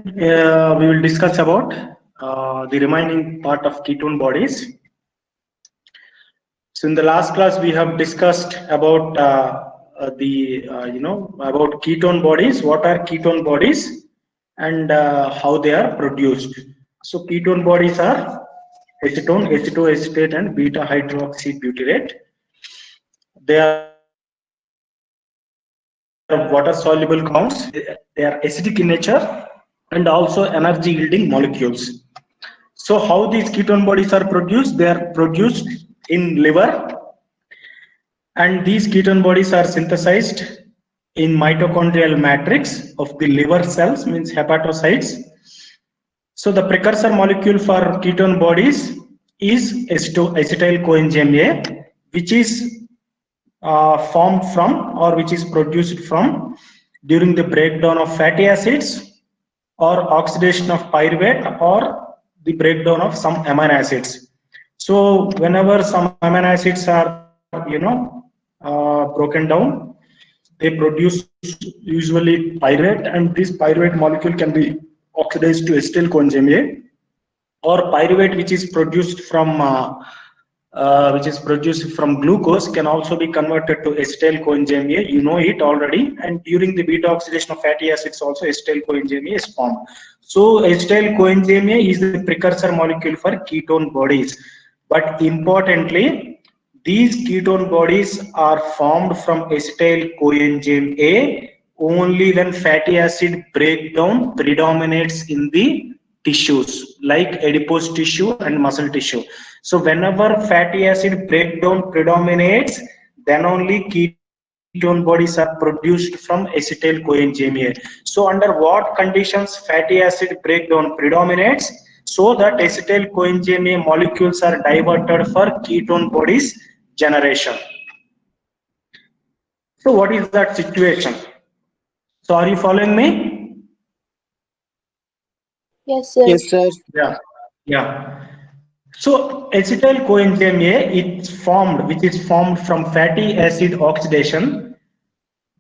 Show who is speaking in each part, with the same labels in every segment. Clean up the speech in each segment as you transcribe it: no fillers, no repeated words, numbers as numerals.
Speaker 1: we will discuss about the remaining part of ketone bodies. So in the last class, we have discussed about about ketone bodies. What are ketone bodies and how they are produced? So ketone bodies are acetone, acetoacetate, and beta hydroxybutyrate. They are water soluble compounds. They are acidic in nature and also energy yielding molecules. So how these ketone bodies are produced? They are produced in liver, and these ketone bodies are synthesized in mitochondrial matrix of the liver cells, means hepatocytes. So the precursor molecule for ketone bodies is acetyl coenzyme A, which is formed from or which is produced from during the breakdown of fatty acids or oxidation of pyruvate or the breakdown of some amino acids. So whenever some amino acids are broken down, they produce usually pyruvate, and this pyruvate molecule can be oxidized to acetyl coenzyme A, or pyruvate which is produced from glucose can also be converted to acetyl coenzyme A. You know it already. And during the beta oxidation of fatty acids, also acetyl coenzyme A is formed. So acetyl coenzyme A is the precursor molecule for ketone bodies. But importantly, these ketone bodies are formed from acetyl coenzyme A only when fatty acid breakdown predominates in the tissues like adipose tissue and muscle tissue. So whenever fatty acid breakdown predominates, then only ketone bodies are produced from acetyl coenzyme A. So under what conditions fatty acid breakdown predominates, so that acetyl coenzyme A molecules are diverted for ketone bodies generation. So what is that situation? So are you following me?
Speaker 2: Yes, sir.
Speaker 3: Yes, sir.
Speaker 1: Yeah, yeah. So acetyl coenzyme A, it's formed, which is formed from fatty acid oxidation.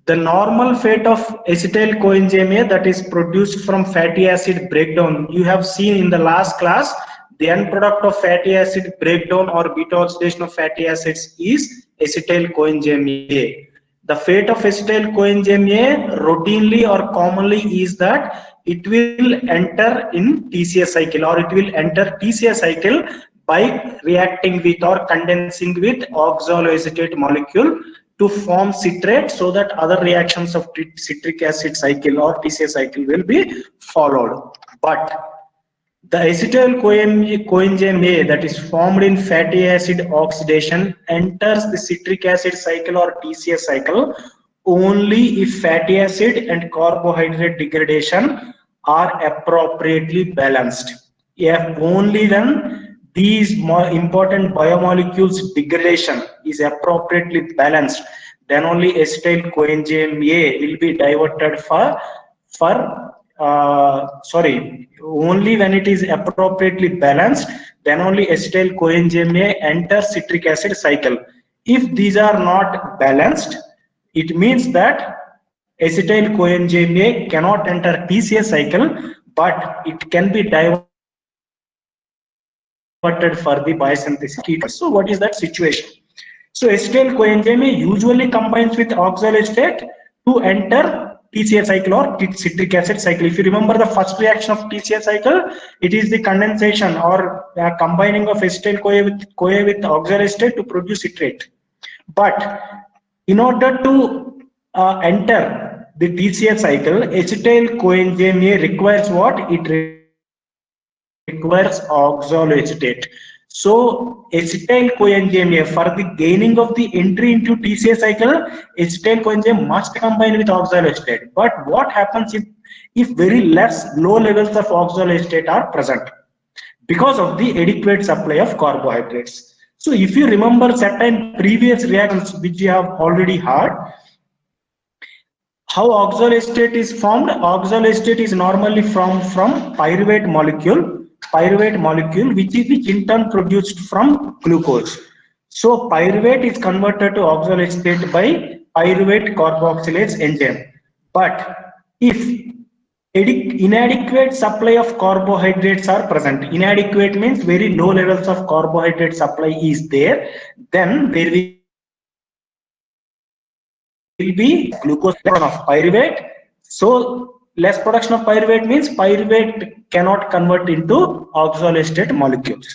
Speaker 1: The normal fate of acetyl coenzyme A that is produced from fatty acid breakdown, you have seen in the last class, the end product of fatty acid breakdown or beta oxidation of fatty acids is acetyl coenzyme A. The fate of acetyl coenzyme A routinely or commonly is that it will enter in TCA cycle, or it will enter TCA cycle by reacting with or condensing with oxaloacetate molecule to form citrate, so that other reactions of citric acid cycle or TCA cycle will be followed. But the acetyl coenzyme A that is formed in fatty acid oxidation enters the citric acid cycle or TCA cycle only if fatty acid and carbohydrate degradation are appropriately balanced. If only when these more important biomolecules degradation is appropriately balanced, then only acetyl coenzyme A will be diverted only when it is appropriately balanced, then only acetyl coenzyme A enters citric acid cycle. If these are not balanced, it means that acetyl coenzyme A cannot enter TCA cycle, but it can be diverted for the biosynthesis of ketones. So what is that situation? So acetyl coenzyme A usually combines with oxaloacetate to enter TCA cycle or citric acid cycle. If you remember the first reaction of TCA cycle, it is the condensation or combining of acetyl CoA with oxaloacetate to produce citrate. But in order to enter the TCA cycle, acetyl coenzyme A requires what? It requires oxaloacetate. So acetyl coenzyme A, for the gaining of the entry into TCA cycle, acetyl coenzyme must combine with oxaloacetate. But what happens if very low levels of oxaloacetate are present? Because of the adequate supply of carbohydrates. So if you remember certain previous reactions which you have already heard, how oxaloacetate is formed? Oxaloacetate is normally formed from pyruvate molecule, which in turn produced from glucose. So pyruvate is converted to oxaloacetate by pyruvate carboxylase enzyme. But if inadequate supply of carbohydrates are present. Inadequate means very low levels of carbohydrate supply is there. Then there will be glucose of pyruvate. So less production of pyruvate means pyruvate cannot convert into oxaloacetate molecules.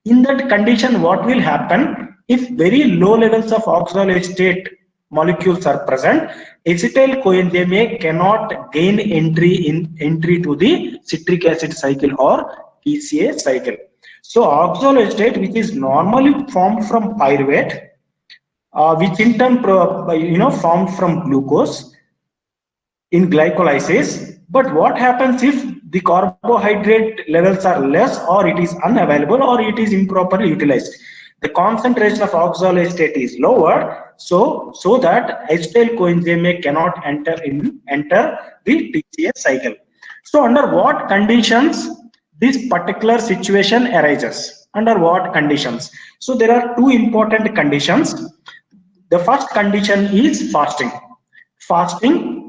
Speaker 1: In that condition, what will happen if very low levels of oxaloacetate molecules are present? Acetyl coenzyme A cannot gain entry to the citric acid cycle or TCA cycle. So oxaloacetate, which is normally formed from pyruvate, which in turn formed from glucose in glycolysis. But what happens if the carbohydrate levels are less, or it is unavailable, or it is improperly utilized? The concentration of oxaloacetate is lower, so that acetyl coenzyme A cannot enter the TCA cycle. So under what conditions this particular situation arises? Under what conditions? So there are two important conditions. The first condition is fasting. Fasting,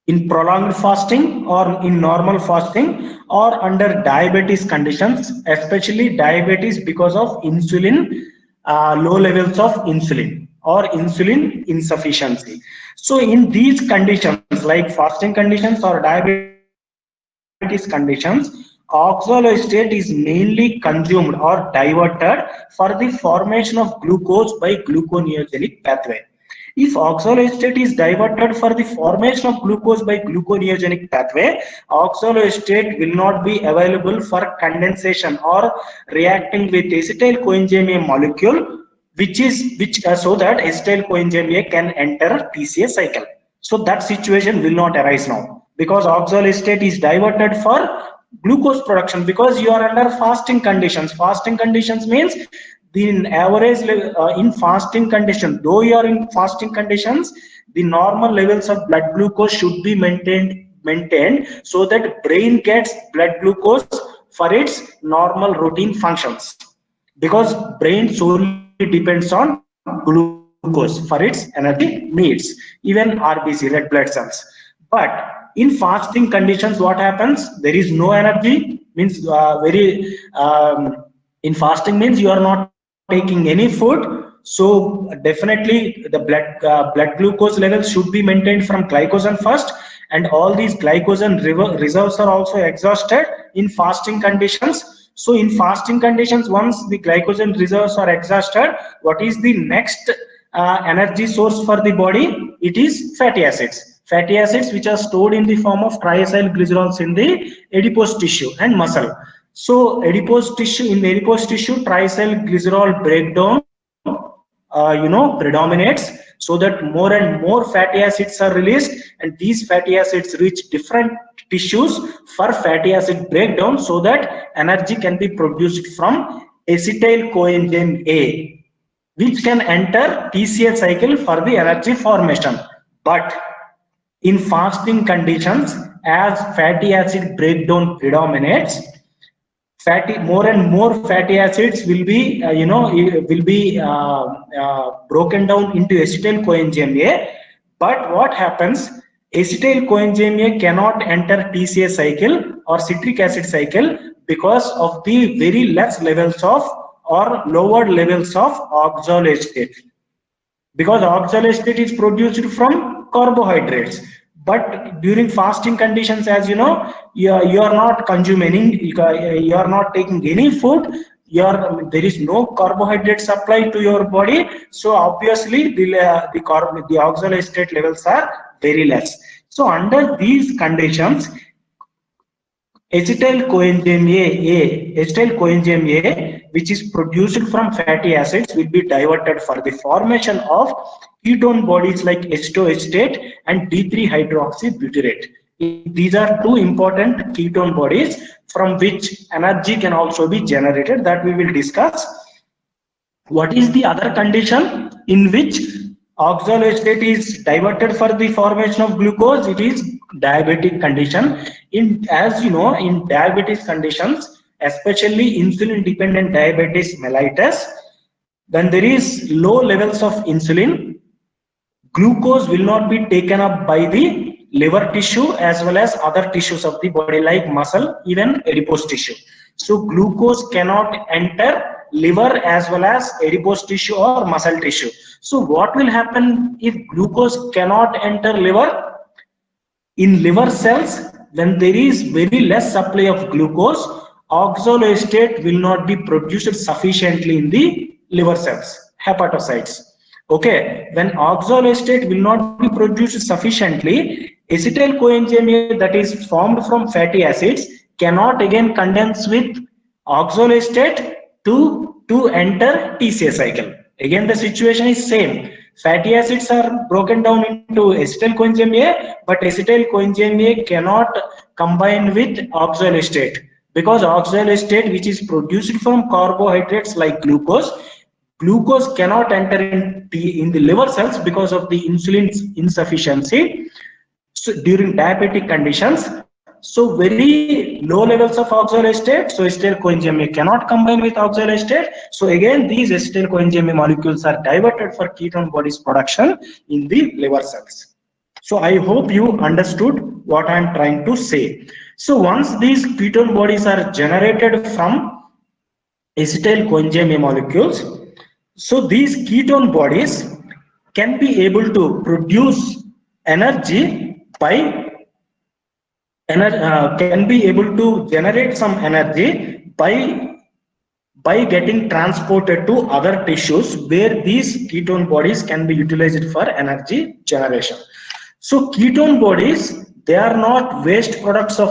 Speaker 1: in prolonged fasting or in normal fasting, or under diabetes conditions, especially diabetes because of insulin, low levels of insulin or insulin insufficiency. So in these conditions, like fasting conditions or diabetes conditions, oxaloacetate is mainly consumed or diverted for the formation of glucose by gluconeogenic pathway. If oxaloacetate is diverted for the formation of glucose by gluconeogenic pathway, oxaloacetate will not be available for condensation or reacting with acetyl coenzyme A molecule, so that acetyl coenzyme A can enter TCA cycle. So that situation will not arise now, because oxaloacetate is diverted for glucose production, because you are under fasting conditions. Fasting conditions means the average in fasting condition, though you are in fasting conditions, the normal levels of blood glucose should be maintained so that brain gets blood glucose for its normal routine functions, because brain solely depends on glucose for its energy needs, even RBC, red blood cells. But in fasting conditions, what happens? There is no energy, means in fasting means you are not taking any food. So definitely the blood glucose levels should be maintained from glycogen first, and all these glycogen reserves are also exhausted in fasting conditions. So in fasting conditions, once the glycogen reserves are exhausted, what is the next energy source for the body? It is fatty acids. Fatty acids which are stored in the form of triacylglycerols in the adipose tissue and muscle. So adipose tissue, triacylglycerol breakdown predominates, so that more and more fatty acids are released, and these fatty acids reach different tissues for fatty acid breakdown, so that energy can be produced from acetyl coenzyme A, which can enter TCA cycle for the energy formation. But in fasting conditions, as fatty acid breakdown predominates, more and more fatty acids will be broken down into acetyl coenzyme A. But what happens? Acetyl coenzyme A cannot enter TCA cycle or citric acid cycle because of the very less levels of or lower levels of oxaloacetate, because oxaloacetate is produced from carbohydrates. But during fasting conditions, as you know, you are not consuming, you are not taking any food, there is no carbohydrate supply to your body, so obviously the oxaloacetate levels are very less. So under these conditions, acetyl coenzyme A, which is produced from fatty acids, will be diverted for the formation of ketone bodies like acetoacetate and D3-hydroxybutyrate. These are two important ketone bodies from which energy can also be generated, that we will discuss. What is the other condition in which oxaloacetate is diverted for the formation of glucose? It is diabetic condition. As you know, in diabetes conditions, especially insulin dependent diabetes mellitus, when there is low levels of insulin, glucose will not be taken up by the liver tissue as well as other tissues of the body like muscle, even adipose tissue. So glucose cannot enter liver as well as adipose tissue or muscle tissue. So what will happen if glucose cannot enter liver? In liver cells, when there is very less supply of glucose, oxaloacetate will not be produced sufficiently in the liver cells, hepatocytes. Okay, when oxaloacetate will not be produced sufficiently, acetyl coenzyme A that is formed from fatty acids cannot again condense with oxaloacetate to enter TCA cycle. Again, the situation is same. Fatty acids are broken down into acetyl coenzyme A, but acetyl coenzyme A cannot combine with oxaloacetate because oxaloacetate, which is produced from carbohydrates like glucose, glucose cannot enter in the liver cells because of the insulin insufficiency. So during diabetic conditions, so very low levels of oxaloacetate, so acetyl coenzyme A cannot combine with oxaloacetate. So again, these acetyl coenzyme A molecules are diverted for ketone bodies production in the liver cells. So I hope you understood what I am trying to say. So once these ketone bodies are generated from acetyl coenzyme A molecules, so these ketone bodies can be able to produce energy by can be able to generate some energy by getting transported to other tissues where these ketone bodies can be utilized for energy generation. So ketone bodies, they are not waste products of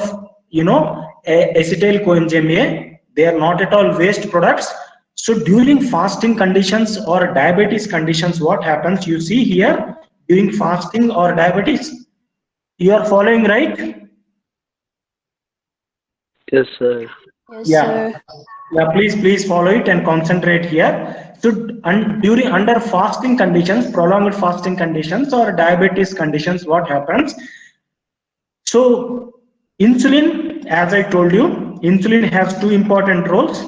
Speaker 1: acetyl coenzyme A. They are not at all waste products. So during fasting conditions or diabetes conditions, what happens? You see here during fasting or diabetes, you are following, right?
Speaker 2: Yes, sir.
Speaker 3: Yes,
Speaker 1: Yeah,
Speaker 3: sir.
Speaker 1: yeah. Please follow it and concentrate here. So, during under fasting conditions, prolonged fasting conditions or diabetes conditions, what happens? So, insulin, as I told you, insulin has two important roles.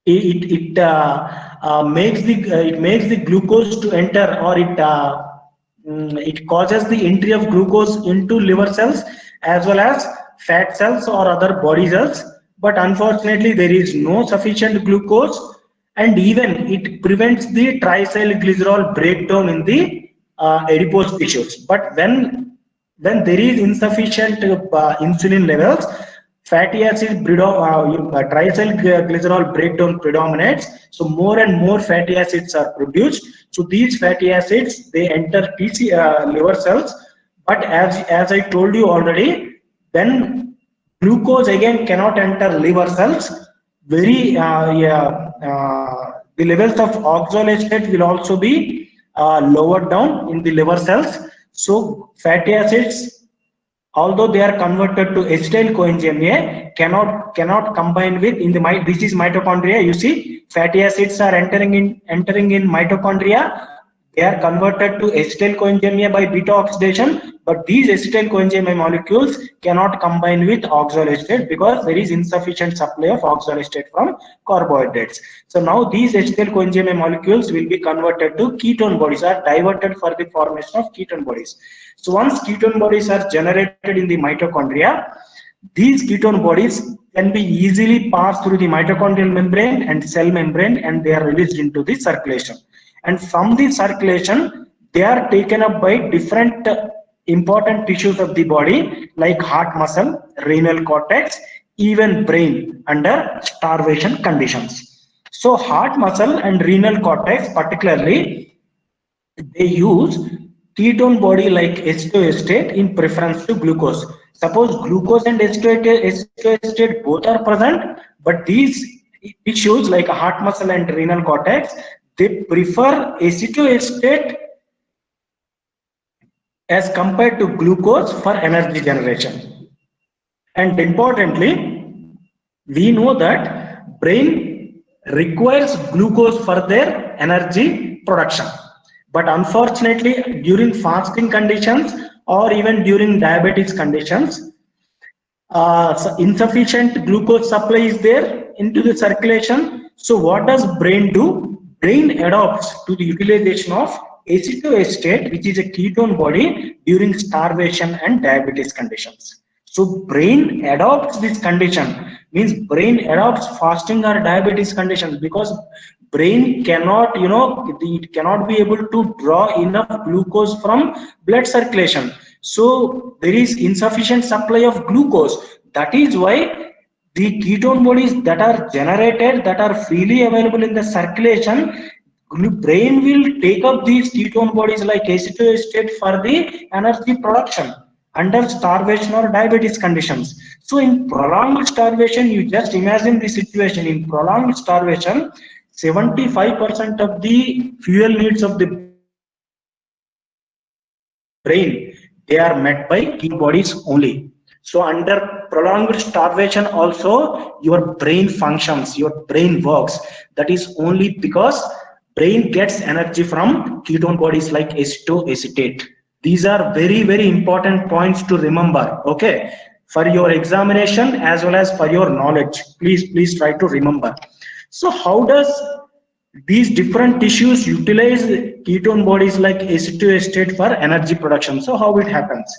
Speaker 1: It makes the glucose to enter, or it causes the entry of glucose into liver cells as well as fat cells or other body cells, but unfortunately there is no sufficient glucose, and even it prevents the triacylglycerol breakdown in the adipose tissues. But when there is insufficient insulin levels, fatty acid triacylglycerol breakdown predominates, so more and more fatty acids are produced. So these fatty acids, they enter liver cells, but as I told you already, when glucose again cannot enter liver cells, very the levels of oxaloacetate will also be lowered down in the liver cells. So fatty acids, although they are converted to acetyl coenzyme A, cannot combine with in the this is mitochondria. You see, fatty acids are entering in mitochondria. They are converted to acetyl coenzyme A by beta oxidation, but these acetyl coenzyme A molecules cannot combine with oxaloacetate because there is insufficient supply of oxaloacetate from carbohydrates. So now these acetyl coenzyme A molecules will be converted to ketone bodies, are diverted for the formation of ketone bodies. So once ketone bodies are generated in the mitochondria, these ketone bodies can be easily passed through the mitochondrial membrane and cell membrane, and they are released into the circulation. And from the circulation, they are taken up by different important tissues of the body like heart muscle, renal cortex, even brain under starvation conditions. So heart muscle and renal cortex particularly, they use ketone body like H2 in preference to glucose. Suppose glucose and H2 both are present, but these tissues like heart muscle and renal cortex, they prefer acetoacetate as compared to glucose for energy generation. And importantly, we know that brain requires glucose for their energy production, but unfortunately during fasting conditions or even during diabetes conditions, so insufficient glucose supply is there into the circulation. So what does brain do? Brain adopts to the utilization of acetoacetate, which is a ketone body during starvation and diabetes conditions. So brain adopts this condition, means brain adopts fasting or diabetes conditions, because brain cannot, it cannot be able to draw enough glucose from blood circulation. So there is insufficient supply of glucose. That is why the ketone bodies that are generated, that are freely available in the circulation, brain will take up these ketone bodies like acetoacetate for the energy production under starvation or diabetes conditions. So in prolonged starvation, you just imagine the situation. In prolonged starvation, 75% of the fuel needs of the brain, they are met by ketone bodies only. So under prolonged starvation also, your brain functions, your brain works. That is only because brain gets energy from ketone bodies like acetoacetate. These are very, very important points to remember, okay, for your examination as well as for your knowledge. Please try to remember. So how does these different tissues utilize ketone bodies like acetoacetate for energy production? So how it happens?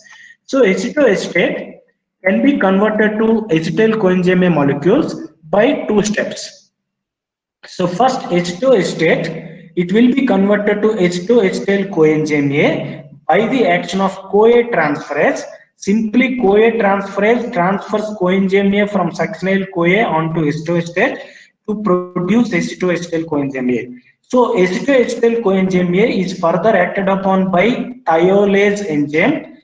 Speaker 1: So acetoacetate can be converted to acetyl coenzyme molecules by two steps. So first H2-acetate, it will be converted to H2-acetyl coenzyme A by the action of CoA transferase. Simply CoA transferase transfers coenzyme A from succinyl CoA onto H2-acetate to produce H2-acetyl coenzyme A. So H2-acetyl coenzyme A is further acted upon by thiolase enzyme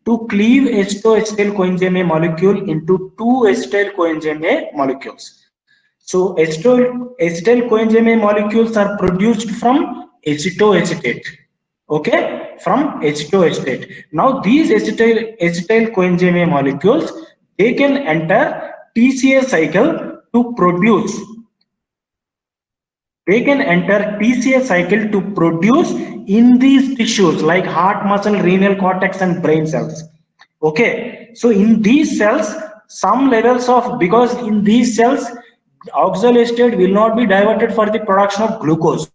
Speaker 1: to cleave H2-acetyl coenzyme A molecule into two acetyl coenzyme A molecules. So acetyl coenzyme molecules are produced from acetoacetate. Okay, from acetoacetate. Now these acetyl coenzyme molecules, they can enter TCA cycle to produce. They can enter TCA cycle to produce in these tissues like heart, muscle, renal cortex, and brain cells. Okay, so in these cells, some levels of, because in these cells, oxaloacetate will not be diverted for the production of glucose,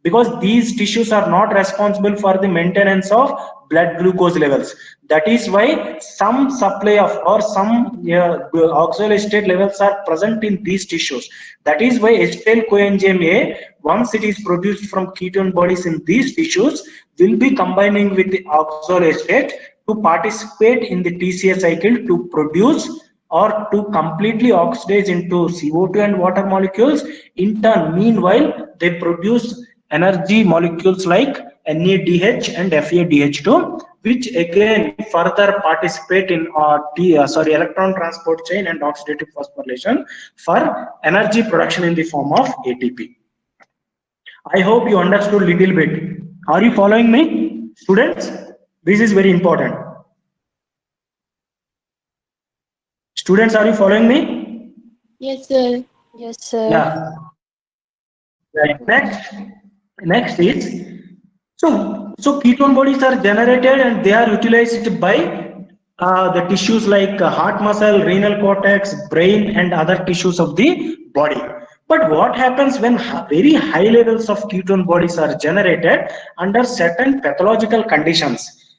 Speaker 1: because these tissues are not responsible for the maintenance of blood glucose levels. That is why some supply of or some oxaloacetate levels are present in these tissues. That is why acetyl coenzyme A, once it is produced from ketone bodies in these tissues, will be combining with the oxaloacetate to participate in the TCA cycle to produce or to completely oxidize into CO2 and water molecules. In turn, meanwhile, they produce energy molecules like NADH and FADH2, which again further participate in electron transport chain and oxidative phosphorylation for energy production in the form of ATP. I hope you understood little bit. Are you following me, students? This is very important. Students, are you following me?
Speaker 2: Yes, sir.
Speaker 3: Yes, sir.
Speaker 1: Yeah. Right. Next is, so ketone bodies are generated and they are utilized by the tissues like heart muscle, renal cortex, brain, and other tissues of the body. But what happens when very high levels of ketone bodies are generated under certain pathological conditions?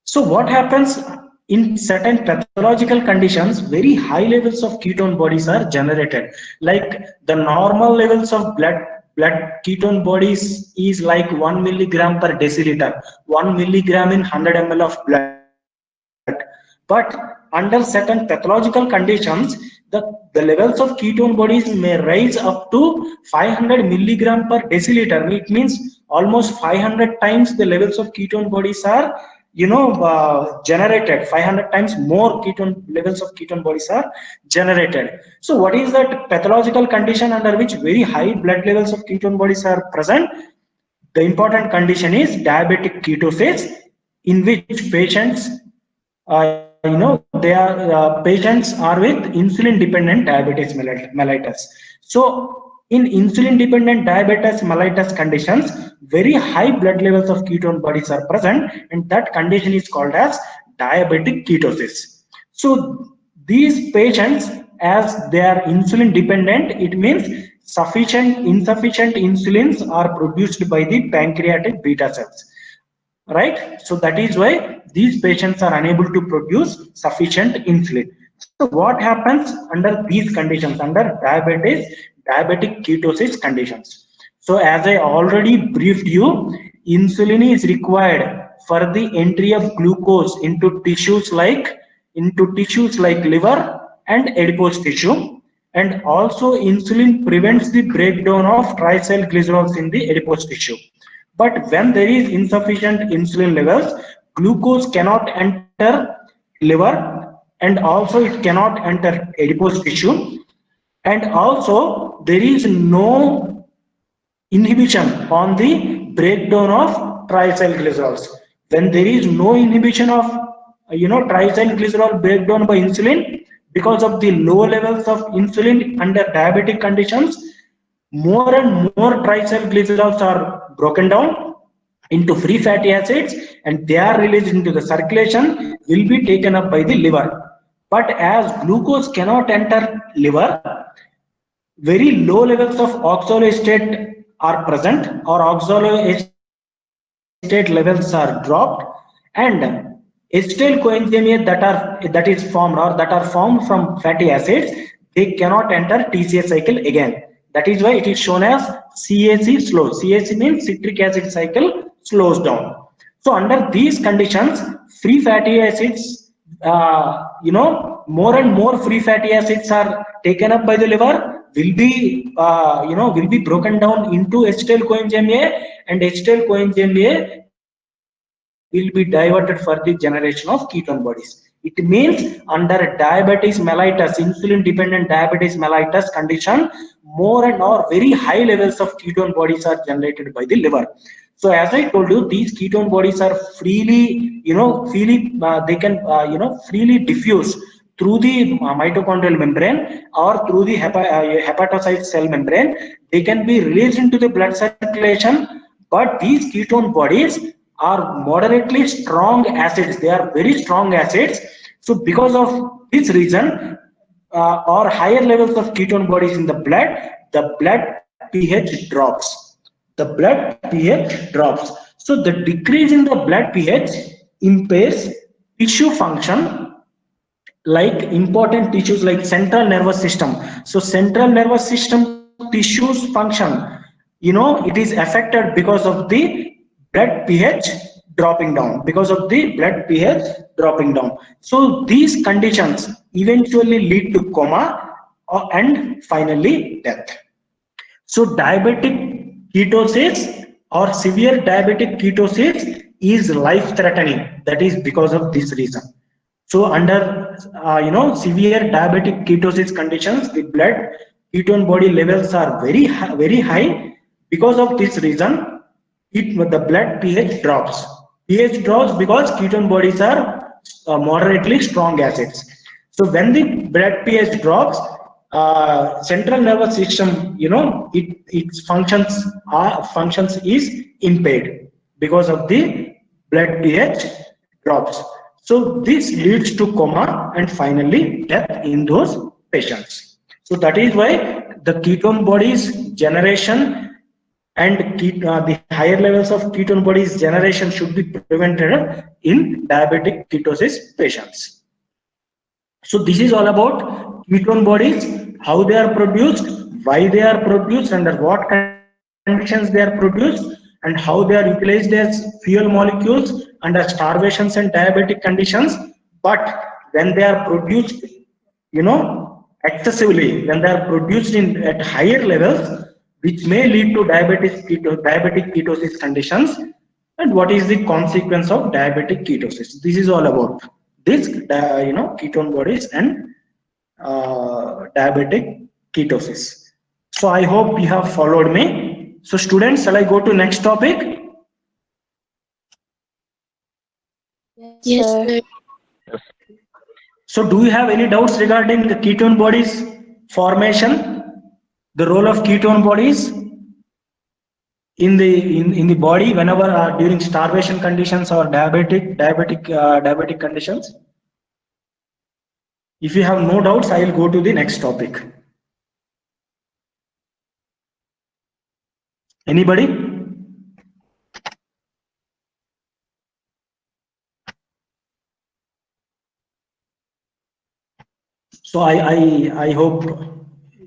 Speaker 1: So what happens in certain pathological conditions, very high levels of ketone bodies are generated. Like the normal levels of blood ketone bodies is like 1 milligram per deciliter, 1 milligram in 100 ml of blood. But under certain pathological conditions, the levels of ketone bodies may rise up to 500 milligram per deciliter. It means almost 500 times the levels of ketone bodies are generated. 500 times more ketone levels of ketone bodies are generated. So what is that pathological condition under which very high blood levels of ketone bodies are present? The important condition is diabetic ketosis, in which patients patients are with insulin dependent diabetes mellitus. So in insulin dependent diabetes mellitus conditions, very high blood levels of ketone bodies are present, and that condition is called as diabetic ketosis. So these patients, as they are insulin dependent, it means insufficient insulins are produced by the pancreatic beta cells, right? So that is why these patients are unable to produce sufficient insulin. So what happens under these conditions, under diabetic ketosis conditions? So as I already briefed you, insulin is required for the entry of glucose into tissues like liver and adipose tissue, and also insulin prevents the breakdown of triacylglycerols in the adipose tissue. But when there is insufficient insulin levels, glucose cannot enter liver, and also it cannot enter adipose tissue, and also there is no inhibition on the breakdown of triacylglycerols. When there is no inhibition of triacylglycerol breakdown by insulin, because of the low levels of insulin under diabetic conditions, more and more triacylglycerols are broken down into free fatty acids, and they are released into the circulation, will be taken up by the liver. But as glucose cannot enter liver, very low levels of oxaloacetate are present, or oxaloacetate levels are dropped, and acetyl coenzyme that is formed, or that are formed from fatty acids, they cannot enter TCA cycle again. That is why it is shown as CAC slow. CAC means citric acid cycle slows down. So under these conditions, free fatty acids, more and more free fatty acids are taken up by the liver, will be broken down into acetyl coenzyme A, and acetyl coenzyme A will be diverted for the generation of ketone bodies. It means under diabetes mellitus, insulin dependent diabetes mellitus condition, more and more very high levels of ketone bodies are generated by the liver. So as I told you, these ketone bodies are they can freely diffuse through the mitochondrial membrane, or through the hepatocyte cell membrane. They can be released into the blood circulation, but these ketone bodies are moderately strong acids. They are very strong acids. So because of this reason, or higher levels of ketone bodies in the blood pH drops. The blood pH drops. So the decrease in the blood pH impairs tissue function, like important tissues like central nervous system. So central nervous system tissues function, it is affected because of the blood pH dropping down, because of the blood pH dropping down. So these conditions eventually lead to coma, and finally death. So diabetic ketosis, or severe diabetic ketosis, is life threatening. That is because of this reason. So under severe diabetic ketosis conditions, the blood ketone body levels are very high. Because of this reason, the blood pH drops. pH drops because ketone bodies are moderately strong acids. So when the blood pH drops, central nervous system, its functions is impaired because of the blood pH drops. So this leads to coma and finally death in those patients. So that is why the ketone bodies generation and the higher levels of ketone bodies generation should be prevented in diabetic ketosis patients. So this is all about ketone bodies, how they are produced, why they are produced, under what conditions they are produced, and how they are utilized as fuel molecules under starvations and diabetic conditions. But when they are produced, excessively, when they are produced at higher levels, which may lead to diabetic ketosis conditions, and what is the consequence of diabetic ketosis. This is all about this ketone bodies and diabetic ketosis. So I hope you have followed me. So students, shall I go to next topic?
Speaker 2: Yes,
Speaker 3: Yes,
Speaker 2: sir.
Speaker 3: sir.
Speaker 1: So do you have any doubts regarding the ketone bodies formation, the role of ketone bodies in the body whenever during starvation conditions or diabetic conditions? If you have no doubts, I will go to the next topic. Anybody? So I hope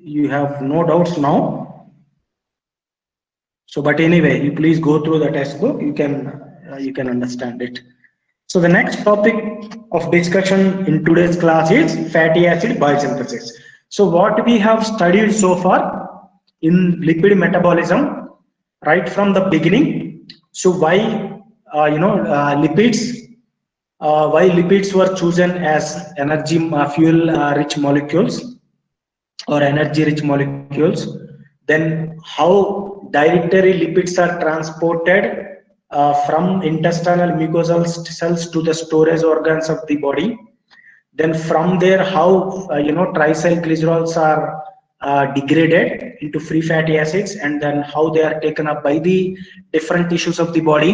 Speaker 1: you have no doubts now. So, but anyway, you please go through the textbook. You can understand it. So the next topic of discussion in today's class is fatty acid biosynthesis. So what we have studied so far in lipid metabolism, right from the beginning. So why lipids? Why lipids were chosen as energy fuel rich molecules or energy rich molecules, then how dietary lipids are transported from intestinal mucosal cells to the storage organs of the body, then from there how triacylglycerols are degraded into free fatty acids, and then how they are taken up by the different tissues of the body,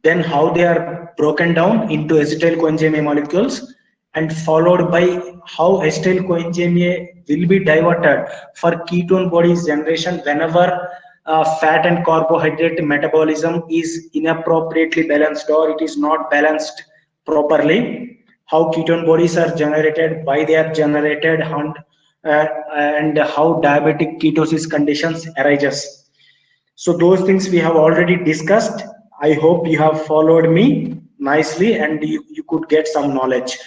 Speaker 1: then how they are broken down into acetyl coenzyme A molecules, and followed by how acetyl coenzyme A will be diverted for ketone bodies generation whenever fat and carbohydrate metabolism is inappropriately balanced or it is not balanced properly, how ketone bodies are generated, why they are generated, and how diabetic ketosis conditions arises. So those things we have already discussed. I hope you have followed me nicely and you could get some knowledge.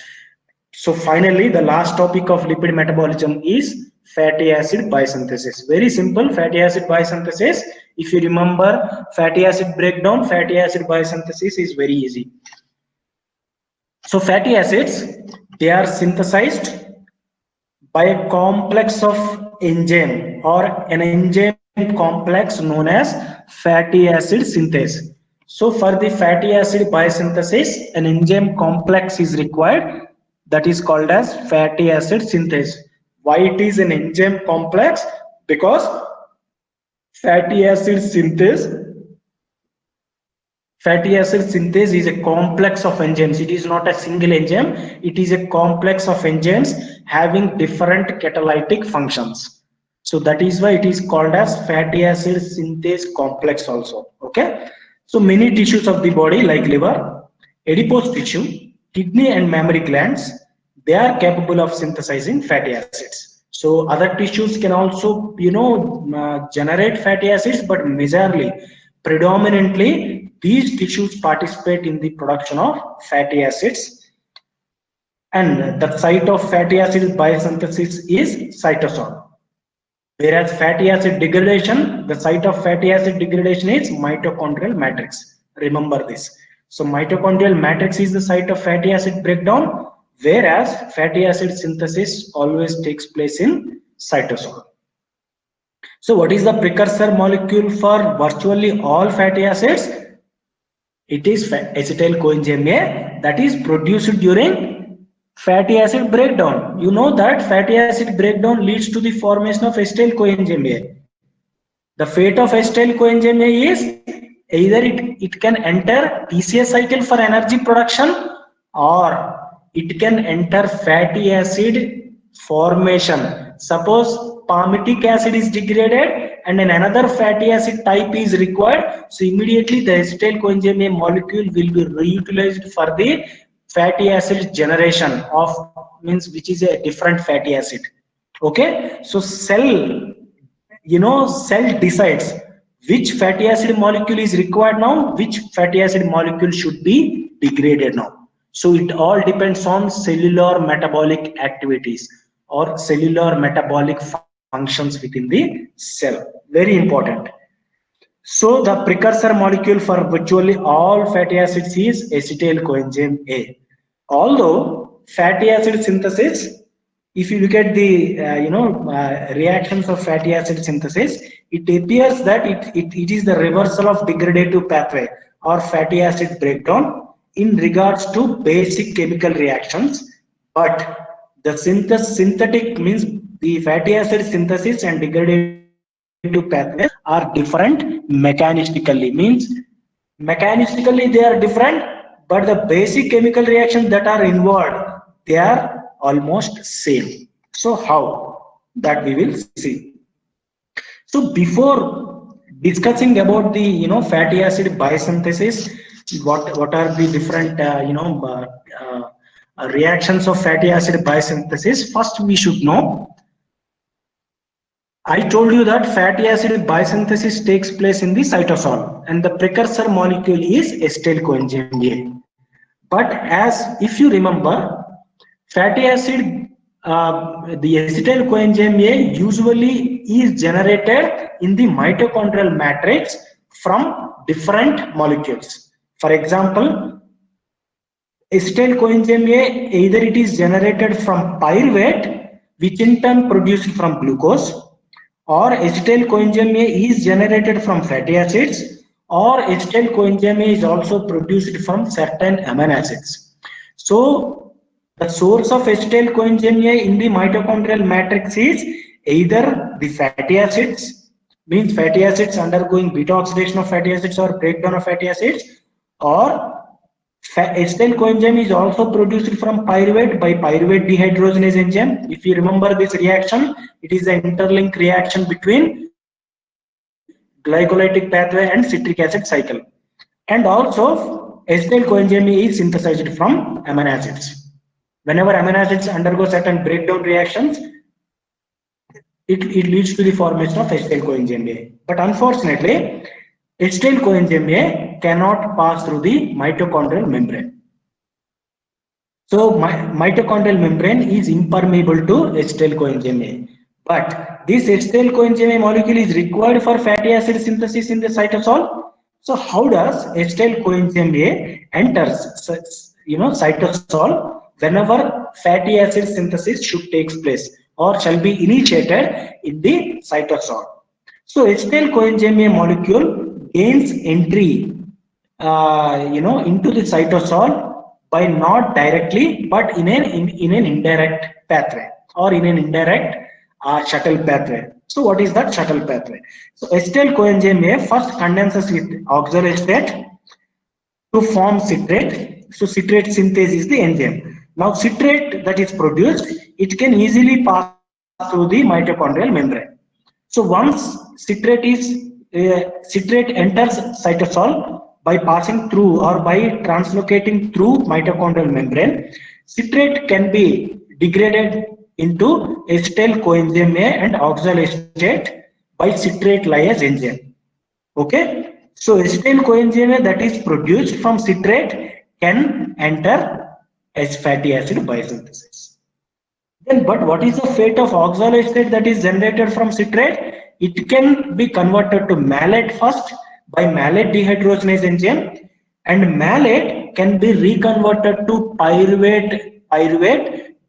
Speaker 1: So finally, the last topic of lipid metabolism is fatty acid biosynthesis. Very simple, fatty acid biosynthesis. If you remember fatty acid breakdown, fatty acid biosynthesis is very easy. So fatty acids, they are synthesized by a complex of enzyme or an enzyme complex known as fatty acid synthase. So for the fatty acid biosynthesis, an enzyme complex is required that is called as fatty acid synthase. Why it is an enzyme complex? Because fatty acid synthase Fatty acid synthase is a complex of enzymes. It is not a single enzyme. It is a complex of enzymes having different catalytic functions. So that is why it is called as fatty acid synthase complex also. Okay. So many tissues of the body like liver, adipose tissue, kidney and mammary glands, they are capable of synthesizing fatty acids. So other tissues can also, generate fatty acids, but majorly, predominantly, these tissues participate in the production of fatty acids, and the site of fatty acid biosynthesis is cytosol. Whereas fatty acid degradation, the site of fatty acid degradation is mitochondrial matrix. Remember this. So mitochondrial matrix is the site of fatty acid breakdown, whereas fatty acid synthesis always takes place in cytosol. So what is the precursor molecule for virtually all fatty acids? It is acetyl coenzyme A that is produced during fatty acid breakdown. You know that fatty acid breakdown leads to the formation of acetyl coenzyme A. The fate of acetyl coenzyme A is either it can enter PCA cycle for energy production, or it can enter fatty acid formation. Suppose palmitic acid is degraded and then another fatty acid type is required, so immediately the acetyl coenzyme A molecule will be reutilized for the fatty acid generation of, means, which is a different fatty acid. Okay, so cell decides which fatty acid molecule is required now, which fatty acid molecule should be degraded now. So it all depends on cellular metabolic activities or cellular metabolic functions within the cell. Very important. So the precursor molecule for virtually all fatty acids is acetyl coenzyme A. Although fatty acid synthesis, if you look at the reactions of fatty acid synthesis, it appears that it is the reversal of degradative pathway or fatty acid breakdown in regards to basic chemical reactions, but the synthetic means the fatty acid synthesis and degradative pathways are different mechanistically, means mechanistically they are different, but the basic chemical reactions that are involved, they are almost same. So how? That we will see. So before discussing about the fatty acid biosynthesis. What are the different reactions of fatty acid biosynthesis? First, we should know. I told you that fatty acid biosynthesis takes place in the cytosol, and the precursor molecule is acetyl coenzyme A. But as if you remember, fatty acid, the acetyl coenzyme A usually is generated in the mitochondrial matrix from different molecules. For example, acetyl coenzyme A, either it is generated from pyruvate, which in turn produced from glucose, or acetyl coenzyme A is generated from fatty acids, or acetyl coenzyme A is also produced from certain amino acids. So the source of acetyl coenzyme A in the mitochondrial matrix is either the fatty acids, means fatty acids undergoing beta oxidation of fatty acids or breakdown of fatty acids, or acetyl coenzyme is also produced from pyruvate by pyruvate dehydrogenase enzyme. If you remember this reaction, it is an interlink reaction between glycolytic pathway and citric acid cycle. And also, acetyl coenzyme is synthesized from amino acids. Whenever amino acids undergo certain breakdown reactions, it leads to the formation of acetyl coenzyme A. But unfortunately, acetyl coenzyme A cannot pass through the mitochondrial membrane. So mitochondrial membrane is impermeable to acetyl coenzyme A. But this acetyl coenzyme A molecule is required for fatty acid synthesis in the cytosol. So how does acetyl coenzyme A enters cytosol whenever fatty acid synthesis should take place or shall be initiated in the cytosol? So acetyl coenzyme A molecule gains entry into the cytosol by not directly but in an indirect pathway or in an indirect shuttle pathway. So what is that shuttle pathway? So acetyl coenzyme A first condenses with oxaloacetate to form citrate. So citrate synthase is the enzyme. Now citrate that is produced, it can easily pass through the mitochondrial membrane. So once citrate enters cytosol by passing through or by translocating through mitochondrial membrane, citrate can be degraded into acetyl coenzyme A and oxaloacetate by citrate lyase enzyme. Okay, so acetyl coenzyme A that is produced from citrate can enter as fatty acid biosynthesis. Then, but what is the fate of oxaloacetate that is generated from citrate? It can be converted to malate first by malate dehydrogenase enzyme, and malate can be reconverted to pyruvate by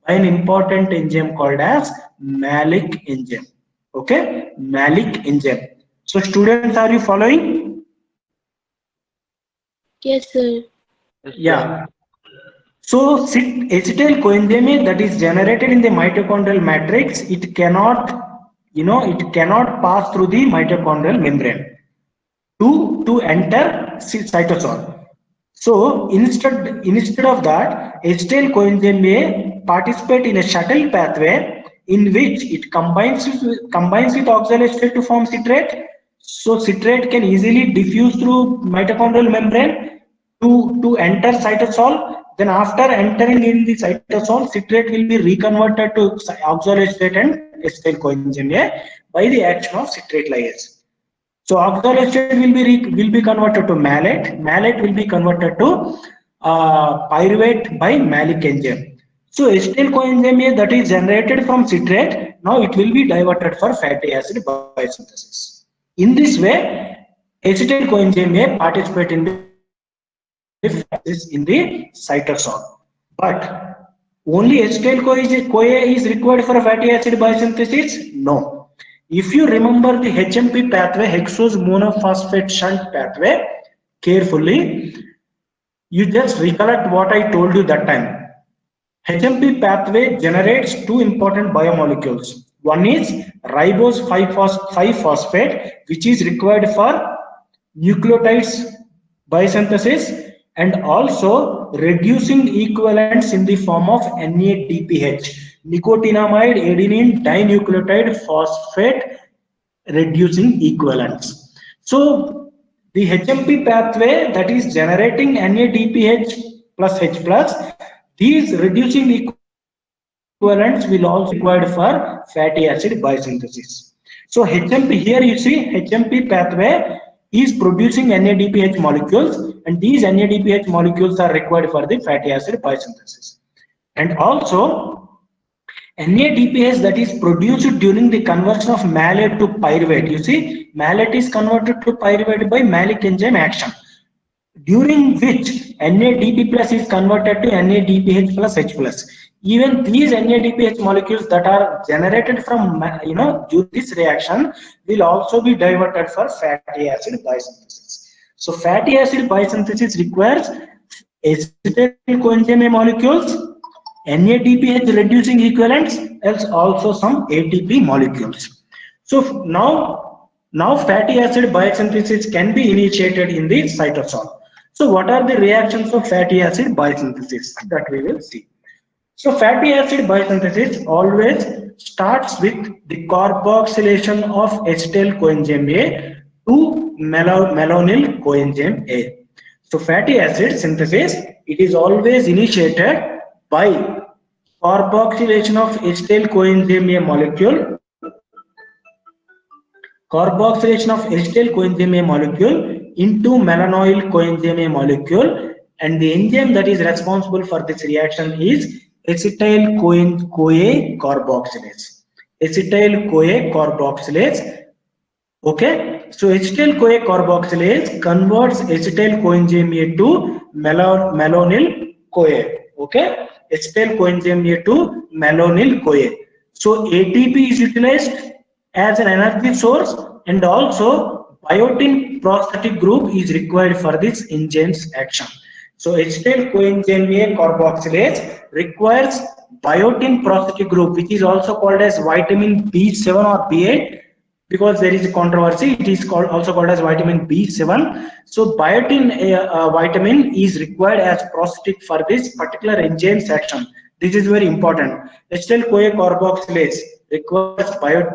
Speaker 1: an important enzyme called as malic enzyme. Okay, malic enzyme. So, students, are you following?
Speaker 2: Yes, sir.
Speaker 3: Yes, sir.
Speaker 1: Yeah. So acetyl coenzyme that is generated in the mitochondrial matrix, it cannot, it cannot pass through the mitochondrial membrane to enter cytosol. So instead of that, acetyl coenzyme A participate in a shuttle pathway in which it combines with oxaloacetate to form citrate. So citrate can easily diffuse through mitochondrial membrane to enter cytosol. Then after entering in the cytosol, citrate will be reconverted to oxaloacetate and acetyl coenzyme A by the action of citrate lyase. So oxaloacetate will be converted to malate. Malate will be converted to pyruvate by malic enzyme. So acetyl coenzyme A that is generated from citrate, now it will be diverted for fatty acid biosynthesis. In this way, acetyl coenzyme A participate in the in the cytosol. But only acetyl-CoA is required for fatty acid biosynthesis? No. If you remember the HMP pathway, hexose monophosphate shunt pathway, carefully, you just recollect what I told you that time. HMP pathway generates two important biomolecules. One is ribose 5-phosphate, which is required for nucleotides biosynthesis and also reducing equivalents in the form of NADPH, nicotinamide adenine dinucleotide phosphate reducing equivalents. So the HMP pathway that is generating NADPH plus H plus, these reducing equivalents will also be required for fatty acid biosynthesis. So HMP, here you see HMP pathway is producing NADPH molecules, and these NADPH molecules are required for the fatty acid biosynthesis. And also NADPH that is produced during the conversion of malate to pyruvate. You see, malate is converted to pyruvate by malic enzyme action, during which NADP plus is converted to NADPH plus H plus. Even these NADPH molecules that are generated from during this reaction will also be diverted for fatty acid biosynthesis. So fatty acid biosynthesis requires acetyl coenzyme A molecules, NADPH reducing equivalents, else also some ATP molecules. So now fatty acid biosynthesis can be initiated in the cytosol. So what are the reactions of fatty acid biosynthesis that we will see? So fatty acid biosynthesis always starts with the carboxylation of acetyl coenzyme A to malonyl coenzyme A. So fatty acid synthesis, it is always initiated by carboxylation of acetyl coenzyme A molecule, carboxylation of acetyl coenzyme A molecule into malonyl coenzyme A molecule, and the enzyme that is responsible for this reaction is acetyl CoA carboxylase. Acetyl CoA carboxylase. Okay, so acetyl CoA carboxylase converts acetyl coenzyme A to malonyl CoA. Okay, acetyl coenzyme A to malonyl CoA. So ATP is utilized as an energy source, and also biotin prosthetic group is required for this enzyme's action. So acetyl coenzyme A carboxylase requires biotin prosthetic group, which is also called as vitamin B7 or B8. Because there is a controversy, it is also called as vitamin B7. So biotin vitamin is required as prosthetic for this particular enzyme's action. This is very important. Acetyl CoA carboxylase requires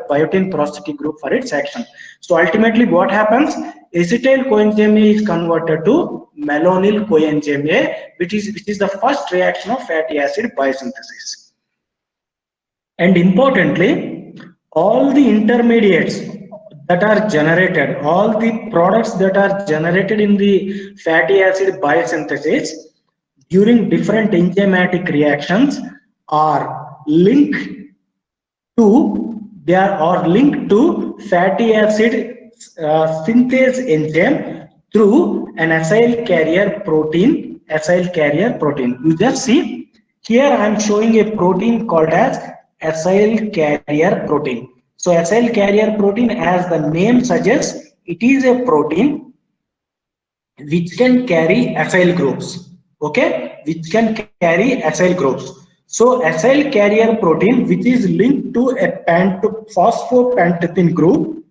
Speaker 1: biotin prosthetic group for its action. So ultimately what happens? Acetyl coenzyme A is converted to malonyl coenzyme A, which is the first reaction of fatty acid biosynthesis. And importantly, all the intermediates that are generated, all the products that are generated in the fatty acid biosynthesis during different enzymatic reactions are linked to fatty acid synthase enzyme through an acyl carrier protein. You just see here I am showing a protein called as acyl carrier protein. So acyl carrier protein, as the name suggests, it is a protein which can carry acyl groups. Okay, which can carry acyl groups. So acyl carrier protein, which is linked to a phosphopantothen group,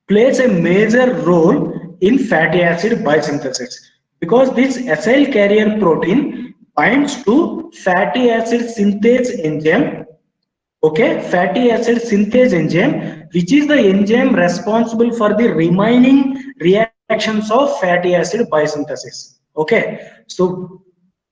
Speaker 1: plays a major role in fatty acid biosynthesis, because this acyl carrier protein binds to fatty acid synthase enzyme. Okay, fatty acid synthase enzyme, which is the enzyme responsible for the remaining reactions of fatty acid biosynthesis. Okay, so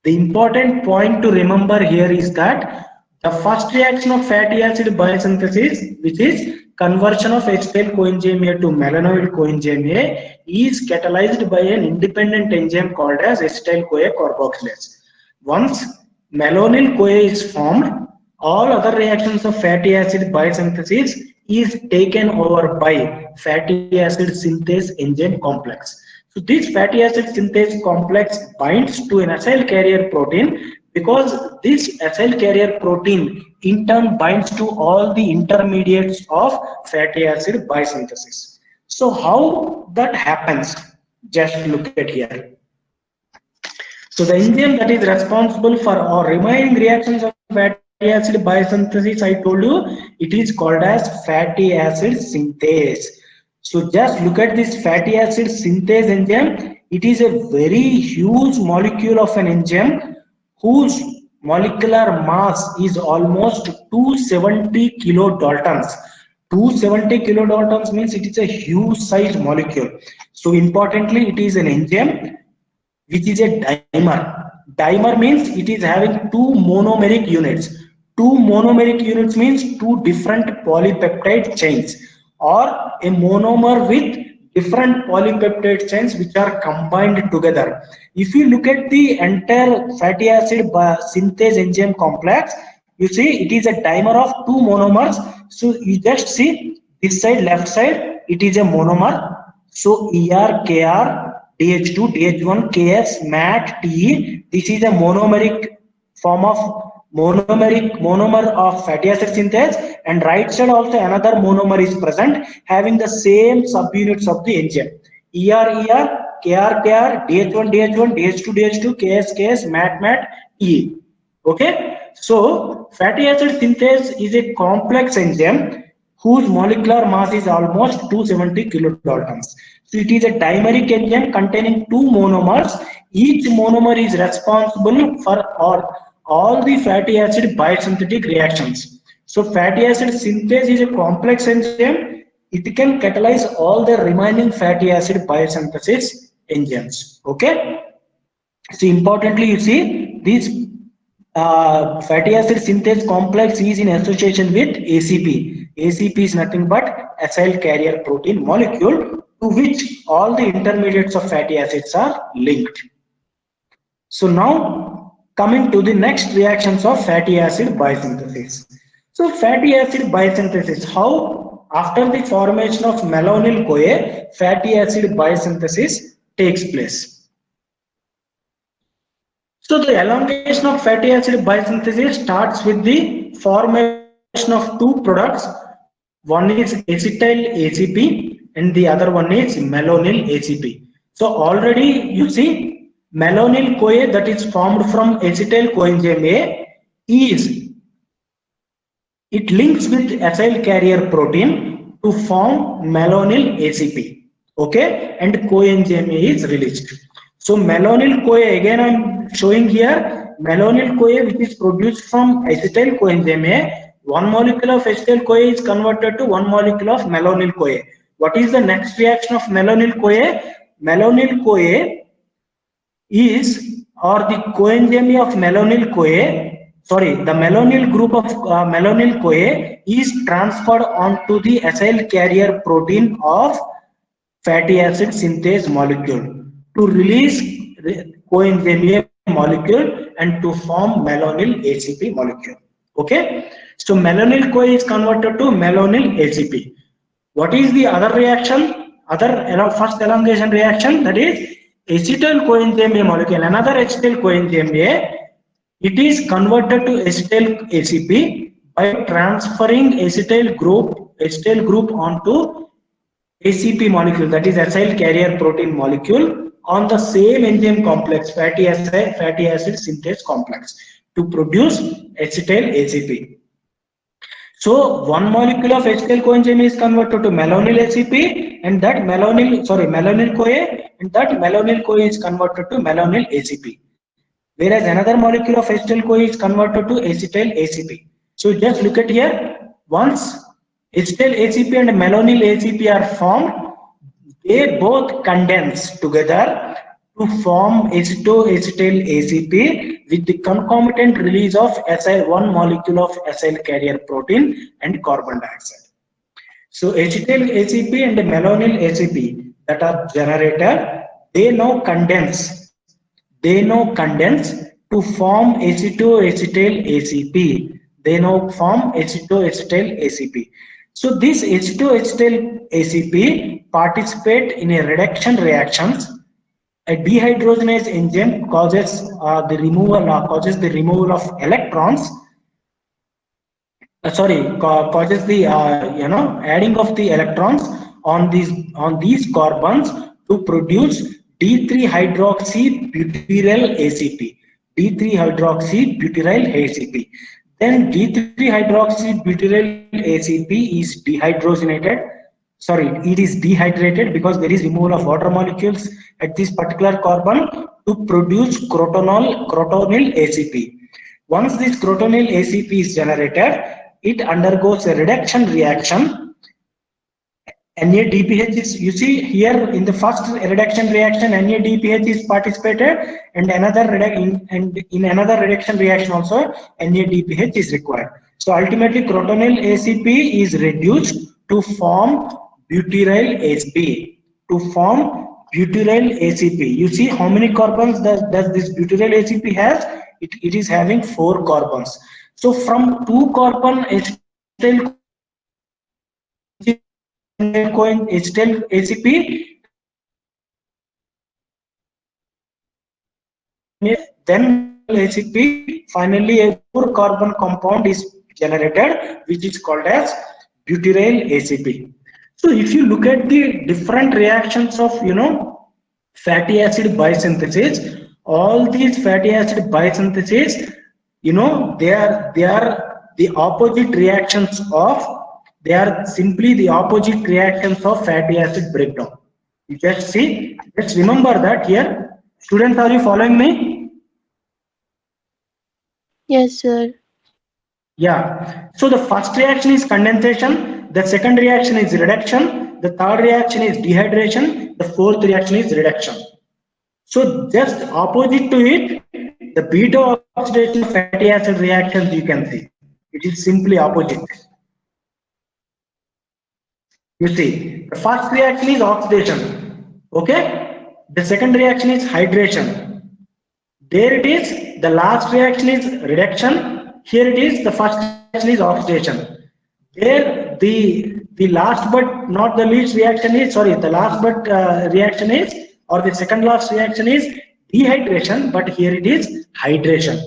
Speaker 1: the important point to remember here is that the first reaction of fatty acid biosynthesis, which is conversion of acetyl coenzyme A to malonyl coenzyme A, is catalyzed by an independent enzyme called as acetyl CoA carboxylase. Once malonyl CoA is formed, all other reactions of fatty acid biosynthesis is taken over by fatty acid synthase enzyme complex. So this fatty acid synthase complex binds to an acyl carrier protein, because this acyl carrier protein in turn binds to all the intermediates of fatty acid biosynthesis. So how that happens? Just look at here. So the enzyme that is responsible for all remaining reactions of fatty acid biosynthesis, I told you, it is called as fatty acid synthase. So just look at this fatty acid synthase enzyme. It is a very huge molecule of an enzyme whose molecular mass is almost 270 kilodaltons. 270 kilodaltons means it is a huge size molecule. So importantly, it is an enzyme which is a dimer. Dimer means it is having two monomeric units. Two monomeric units means two different polypeptide chains, or a monomer with different polypeptide chains which are combined together. If you look at the entire fatty acid synthase enzyme complex, you see it is a dimer of two monomers. So you just see this side, left side, it is a monomer. So ER, KR, DH2, DH1, KS, MAT, TE. This is a monomeric form of monomer of fatty acid synthase, and right side also another monomer is present having the same subunits of the enzyme. ER, KR, KR, DH1, DH1, DH2, DH2, KS, KS, MAT, MAT, TE. Okay, so fatty acid synthase is a complex enzyme whose molecular mass is almost 270 kilodaltons. So it is a dimeric enzyme containing two monomers. Each monomer is responsible for all the fatty acid biosynthetic reactions. So fatty acid synthase is a complex enzyme. It can catalyze all the remaining fatty acid biosynthesis enzymes. Okay. So importantly, you see this fatty acid synthase complex is in association with ACP. ACP is nothing but acyl carrier protein molecule to which all the intermediates of fatty acids are linked. So now coming to the next reactions of fatty acid biosynthesis. So fatty acid biosynthesis, how after the formation of malonyl CoA, fatty acid biosynthesis takes place. So the elongation of fatty acid biosynthesis starts with the formation of two products. One is acetyl ACP and the other one is malonyl ACP. So already you see malonyl CoA that is formed from acetyl coenzyme A is, it links with acyl carrier protein to form malonyl ACP. Okay, and coenzyme A is released. So malonyl CoA, again I am showing here malonyl CoA which is produced from acetyl coenzyme A. One molecule of acetyl CoA is converted to one molecule of malonyl CoA. What is the next reaction of malonyl CoA? Malonyl CoA is, or the coenzyme of malonyl CoA, sorry, the malonyl group of malonyl CoA is transferred onto the acyl carrier protein of fatty acid synthase molecule to release coenzyme A molecule and to form malonyl ACP molecule. Okay, so malonyl CoA is converted to malonyl ACP. What is the other reaction? First elongation reaction, that is acetyl coenzyme A molecule, another acetyl coenzyme A, it is converted to acetyl ACP by transferring acetyl group onto ACP molecule, that is acyl carrier protein molecule, on the same enzyme complex, fatty acid synthase complex, to produce acetyl ACP. So one molecule of acetyl coenzyme is converted to malonyl ACP, and that malonyl CoA, and that malonyl CoA is converted to malonyl ACP. Whereas another molecule of acetyl CoA is converted to acetyl ACP. So just look at here. Once acetyl ACP and malonyl ACP are formed, they both condense together to form acetoacetyl ACP with the concomitant release of one molecule of acyl carrier protein and carbon dioxide. So acetyl ACP and malonyl ACP that are generated, they now condense to form acetoacetyl ACP. They now form acetoacetyl ACP. So this acetoacetyl ACP participate in a reduction reactions. A dehydrogenase enzyme causes the removal of electrons. Causes the adding of the electrons on these carbons to produce D3-hydroxybutyryl ACP. D3-hydroxybutyryl ACP. Then D3-hydroxybutyryl ACP is dehydrogenated. Sorry, it is dehydrated because there is removal of water molecules at this particular carbon to produce crotonyl ACP. Once this crotonyl ACP is generated, it undergoes a reduction reaction NADPH is, you see here in the first reduction reaction, NADPH is participated, and in another reduction reaction also NADPH is required. So ultimately crotonyl ACP is reduced to form butyryl ACP. To form butyryl ACP. You see how many carbons does this butyryl ACP has? It is having 4 carbons. So from 2 carbon acetyl acetyl ACP, then ACP, finally a 4 carbon compound is generated, which is called as butyryl ACP. So if you look at the different reactions of fatty acid biosynthesis, all these fatty acid biosynthesis, they are the opposite reactions of, they are simply the opposite reactions of fatty acid breakdown. You just see, just remember that here. Students, are you following me?
Speaker 2: Yes, sir.
Speaker 1: Yeah. So the first reaction is condensation, the second reaction is reduction, the third reaction is dehydration, the fourth reaction is reduction. So just opposite to it, the beta oxidation of fatty acid reactions you can see. It is simply opposite. You see, the first reaction is oxidation. Okay. The second reaction is hydration. There it is. The last reaction is reduction. Here it is. The first reaction is oxidation. There the last but not the least reaction is, sorry, the last but reaction is, or the second last reaction is dehydration, but here it is hydration.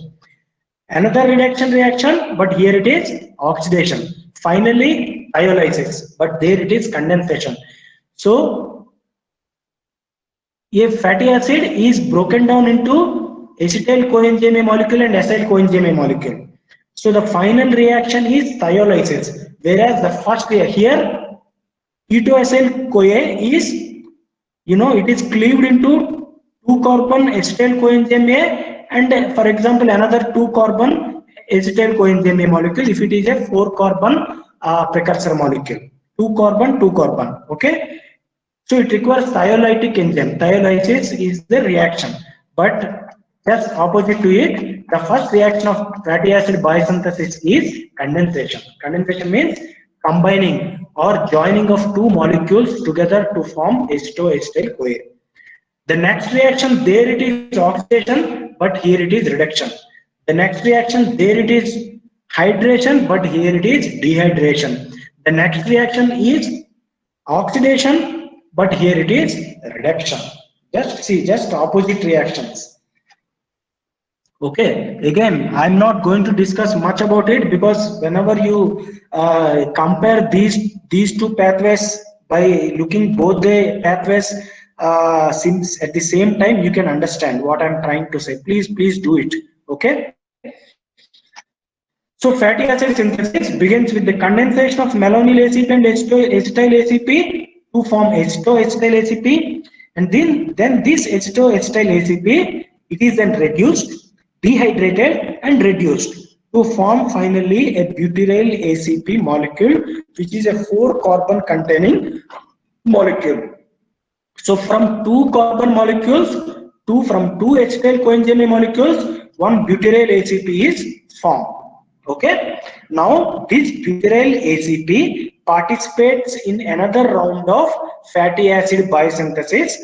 Speaker 1: Another reduction reaction, but here it is oxidation. Finally thiolysis, but there it is condensation. So a fatty acid is broken down into acetyl coenzyme A molecule and acyl coenzyme A molecule. So the final reaction is thiolysis, whereas the first here ketoacyl CoA is, it is cleaved into 2 carbon acetyl coenzyme A and for example another 2 carbon acetyl coenzyme A molecule if it is a 4 carbon precursor molecule. 2 carbon, 2 carbon. Okay. So it requires thiolytic enzyme. Thiolysis is the reaction, but just opposite to it, the first reaction of fatty acid biosynthesis is condensation. Condensation means combining or joining of 2 molecules together to form acetyl CoA. The next reaction, there it is oxidation, but here it is reduction. The next reaction, there it is hydration, but here it is dehydration. The next reaction is oxidation, but here it is reduction. Just see, just opposite reactions. Okay, again, I'm not going to discuss much about it because whenever you compare these two pathways by looking both the pathways since at the same time, you can understand what I'm trying to say. Please do it. Okay. So fatty acid synthesis begins with the condensation of malonyl ACP and acetyl ACP to form acetyl ACP, and then this acetyl ACP, it is then reduced, dehydrated and reduced to form finally a butyryl ACP molecule, which is a 4 carbon containing molecule. So from 2 carbon molecules, from 2 acetyl coenzyme molecules, one butyryl ACP is formed. Okay. Now this butyryl ACP participates in another round of fatty acid biosynthesis.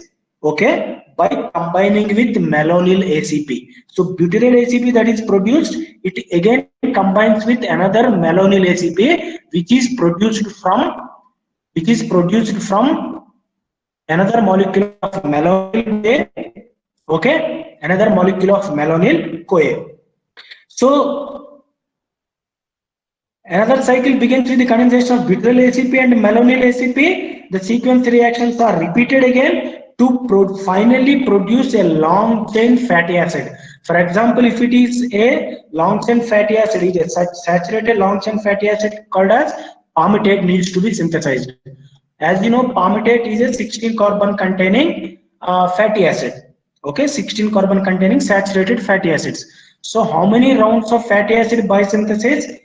Speaker 1: Okay, by combining with malonyl ACP. So butyryl ACP that is produced, it again combines with another malonyl ACP, which is produced from another molecule of malonyl CoA. Okay, another molecule of malonyl CoA. So another cycle begins with the condensation of butyryl ACP and malonyl ACP. The sequence reactions are repeated again to finally produce a long chain fatty acid. For example, if it is a long chain fatty acid, it is a saturated long chain fatty acid called as palmitate needs to be synthesized. As you know, palmitate is a 16 carbon containing fatty acid. Okay, 16 carbon containing saturated fatty acids. So how many rounds of fatty acid biosynthesis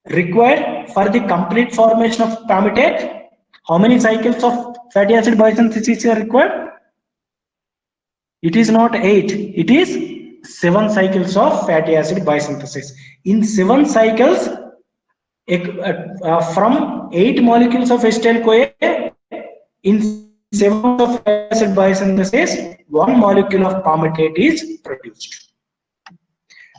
Speaker 1: required for the complete formation of palmitate? How many cycles of fatty acid biosynthesis are required? It is not 8, it is 7 cycles of fatty acid biosynthesis. In 7 cycles, from 8 molecules of acetyl CoA, in 7 cycles of fatty acid biosynthesis, 1 molecule of palmitate is produced.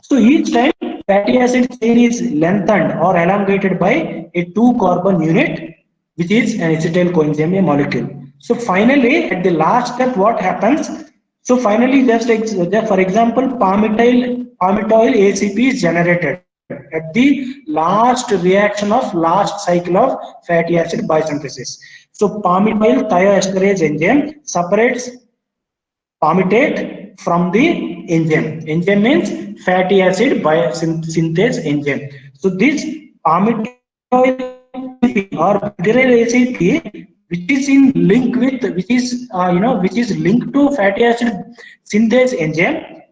Speaker 1: So each time fatty acid chain is lengthened or elongated by a 2-carbon unit, which is an acetyl coenzyme A molecule. So finally, at the last step, what happens? So finally, just for example, palmitoyl ACP is generated at the last reaction of last cycle of fatty acid biosynthesis. So palmitoyl thioesterase enzyme separates palmitate from the enzyme. Enzyme means fatty acid biosynthase enzyme. So this palmitoyl or butyryl ACP, which is in link with, which is linked to fatty acid synthase enzyme,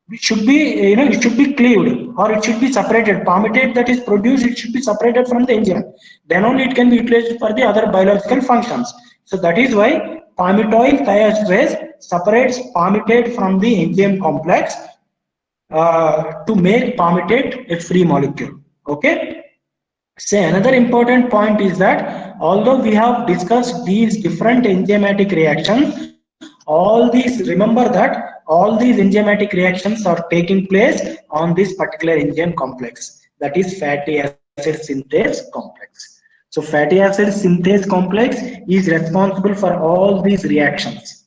Speaker 1: it should be, it should be cleaved or it should be separated. Palmitate that is produced, it should be separated from the enzyme. Then only it can be utilized for the other biological functions. So that is why palmitoyl thioesterase separates palmitate from the enzyme complex to make palmitate a free molecule. Okay. Say another important point is that although we have discussed these different enzymatic reactions, all these, remember that all these enzymatic reactions are taking place on this particular enzyme complex, that is fatty acid synthase complex. So fatty acid synthase complex is responsible for all these reactions.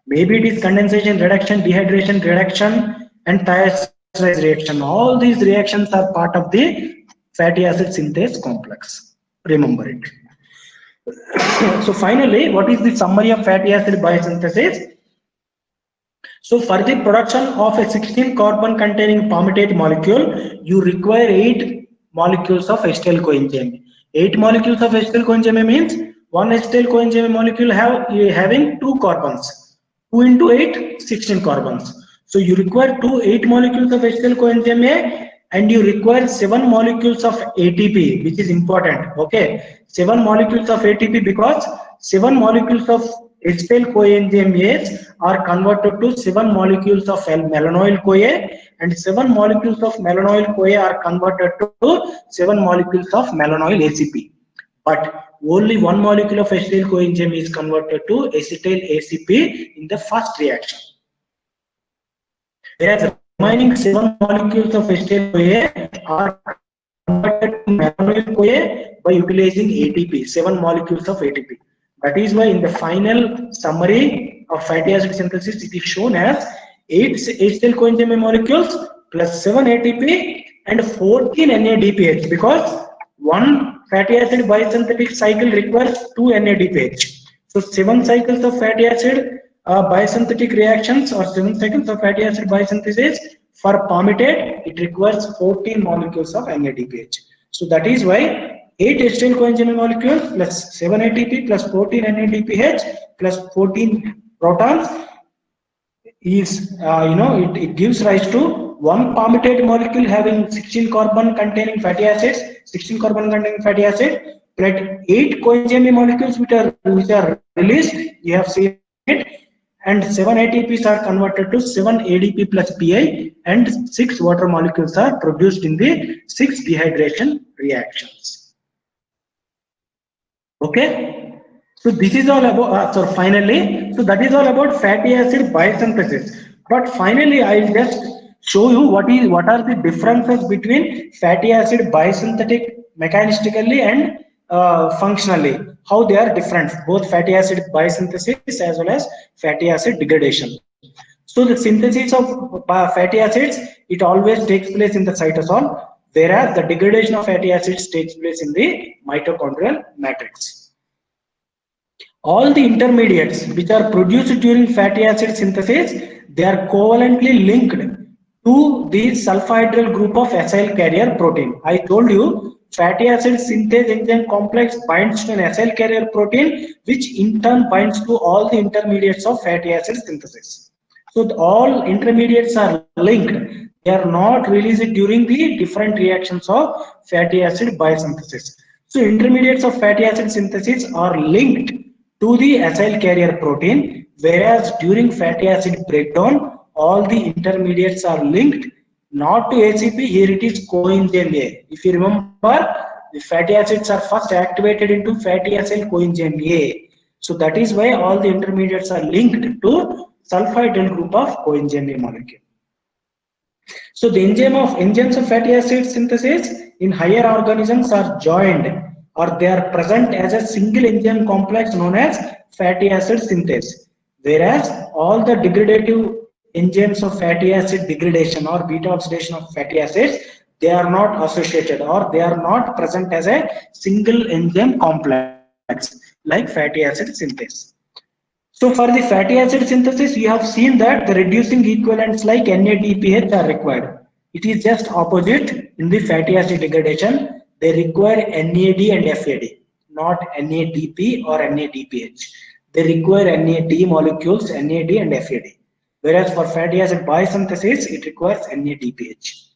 Speaker 1: Maybe it is condensation reduction, dehydration reduction, and thioesterase reaction. All these reactions are part of the fatty acid synthase complex. Remember it. So finally, what is the summary of fatty acid biosynthesis? So for the production of a 16 carbon containing palmitate molecule, you require 8 molecules of acetyl coenzyme. 8 molecules of acetyl coenzyme means one acetyl coenzyme molecule having 2 carbons. 2 into 8, 16 carbons. So you require 8 molecules of acetyl coenzyme A, and you require 7 molecules of ATP, which is important. Okay, 7 molecules of ATP because 7 molecules of acetyl coenzyme A's are converted to 7 molecules of malonyl CoA, and 7 molecules of malonyl CoA are converted to 7 molecules of malonyl ACP. But only 1 molecule of acetyl coenzyme is converted to acetyl ACP in the first reaction. Whereas remaining 7 molecules of acetyl CoA are converted to malonyl CoA by utilizing ATP, 7 molecules of ATP. That is why in the final summary of fatty acid synthesis, it is shown as 8 acetyl coenzyme molecules plus 7 ATP and 14 NADPH, because one fatty acid biosynthetic cycle requires 2 NADPH. So 7 cycles of fatty acid biosynthetic reactions or 7 cycles of fatty acid biosynthesis for palmitate, it requires 14 molecules of NADPH. So that is why 8 acetyl coenzyme molecules plus 7 ATP plus 14 NADPH plus 14 protons is, it gives rise to one palmitate molecule having 16 carbon containing fatty acids, 16 carbon containing fatty acid, plus 8 coenzyme molecules which are released, you have seen it, and 7 ATPs are converted to 7 ADP plus PI, and 6 water molecules are produced in the 6 dehydration reactions. Okay, so this is all about, so finally, so that is all about fatty acid biosynthesis. But finally, I'll just show you what are the differences between fatty acid biosynthetic mechanistically and functionally, how they are different, both fatty acid biosynthesis as well as fatty acid degradation. So the synthesis of fatty acids, it always takes place in the cytosol, whereas the degradation of fatty acids takes place in the mitochondrial matrix. All the intermediates which are produced during fatty acid synthesis, they are covalently linked to the sulfhydryl group of acyl carrier protein. I told you fatty acid synthase enzyme complex binds to an acyl carrier protein, which in turn binds to all the intermediates of fatty acid synthesis. So all intermediates are linked. They are not released during the different reactions of fatty acid biosynthesis. So intermediates of fatty acid synthesis are linked to the acyl carrier protein, whereas during fatty acid breakdown, all the intermediates are linked not to ACP. Here it is coenzyme A. If you remember, the fatty acids are first activated into fatty acyl coenzyme A. So that is why all the intermediates are linked to sulfidyl group of coenzyme A molecule. So the enzymes of fatty acid synthesis in higher organisms are joined, or they are present as a single enzyme complex known as fatty acid synthase. Whereas all the degradative enzymes of fatty acid degradation or beta oxidation of fatty acids, they are not associated or they are not present as a single enzyme complex like fatty acid synthase. So for the fatty acid synthesis, you have seen that the reducing equivalents like NADPH are required. It is just opposite in the fatty acid degradation. They require NAD and FAD, not NADP or NADPH. They require NAD molecules, NAD and FAD. Whereas for fatty acid biosynthesis, it requires NADPH.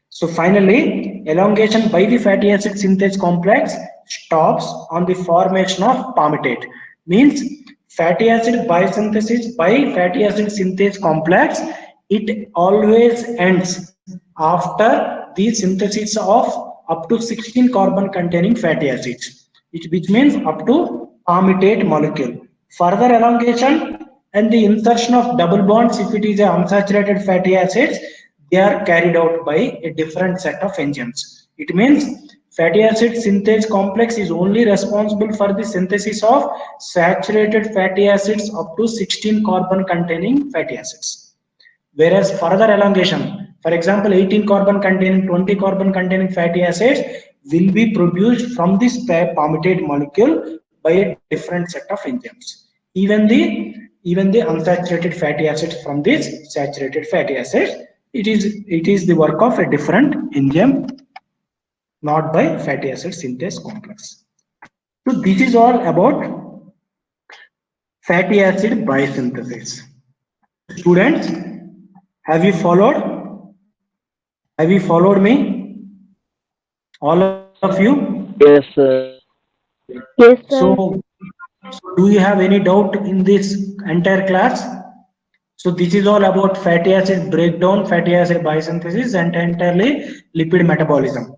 Speaker 1: So finally, elongation by the fatty acid synthase complex stops on the formation of palmitate. Means fatty acid biosynthesis by fatty acid synthase complex, it always ends after the synthesis of up to 16 carbon containing fatty acids, which means up to palmitate molecule. Further elongation and the insertion of double bonds, if it is a unsaturated fatty acids, they are carried out by a different set of enzymes. It means fatty acid synthase complex is only responsible for the synthesis of saturated fatty acids up to 16 carbon containing fatty acids. Whereas further elongation, for example, 18 carbon containing 20 carbon containing fatty acids will be produced from this palmitate molecule by a different set of enzymes. Even the unsaturated fatty acids from this saturated fatty acids, it is the work of a different enzyme, not by fatty acid synthase complex. So this is all about fatty acid biosynthesis. Students, have you followed? Have you followed me? All of you?
Speaker 3: Yes, sir.
Speaker 2: Yes, sir.
Speaker 1: So, do you have any doubt in this entire class? So, this is all about fatty acid breakdown, fatty acid biosynthesis, and entirely lipid metabolism.